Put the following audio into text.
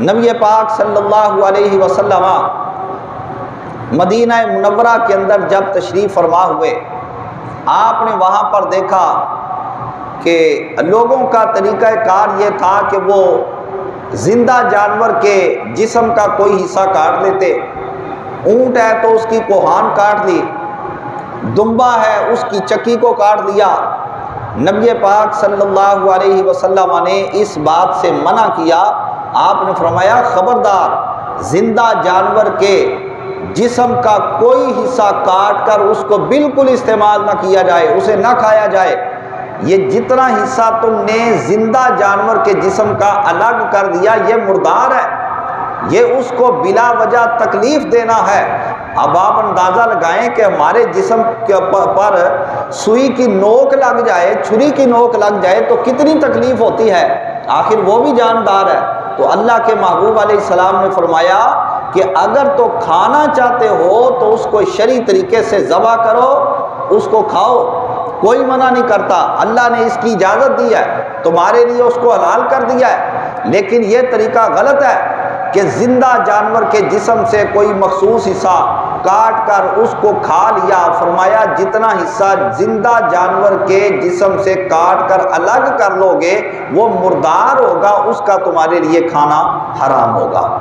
نبی پاک صلی اللہ علیہ وسلم مدینہ منورہ کے اندر جب تشریف فرما ہوئے، آپ نے وہاں پر دیکھا کہ لوگوں کا طریقہ کار یہ تھا کہ وہ زندہ جانور کے جسم کا کوئی حصہ کاٹ لیتے۔ اونٹ ہے تو اس کی کوہان کاٹ لی، دمبا ہے اس کی چکی کو کاٹ لیا۔ نبی پاک صلی اللہ علیہ وسلم نے اس بات سے منع کیا۔ آپ نے فرمایا خبردار، زندہ جانور کے جسم کا کوئی حصہ کاٹ کر اس کو بالکل استعمال نہ کیا جائے، اسے نہ کھایا جائے۔ یہ جتنا حصہ تم نے زندہ جانور کے جسم کا الگ کر دیا یہ مردار ہے، یہ اس کو بلا وجہ تکلیف دینا ہے۔ اب آپ اندازہ لگائیں کہ ہمارے جسم پر سوئی کی نوک لگ جائے، چھری کی نوک لگ جائے تو کتنی تکلیف ہوتی ہے، آخر وہ بھی جاندار ہے۔ تو اللہ کے محبوب علیہ السلام نے فرمایا کہ اگر تو کھانا چاہتے ہو تو اس کو شرعی طریقے سے ذبح کرو، اس کو کھاؤ، کوئی منع نہیں کرتا۔ اللہ نے اس کی اجازت دی ہے، تمہارے لیے اس کو حلال کر دیا ہے۔ لیکن یہ طریقہ غلط ہے کہ زندہ جانور کے جسم سے کوئی مخصوص حصہ کاٹ کر اس کو کھا لیا۔ فرمایا جتنا حصہ زندہ جانور کے جسم سے کاٹ کر الگ کر لو گے وہ مردار ہوگا، اس کا تمہارے لیے کھانا حرام ہوگا۔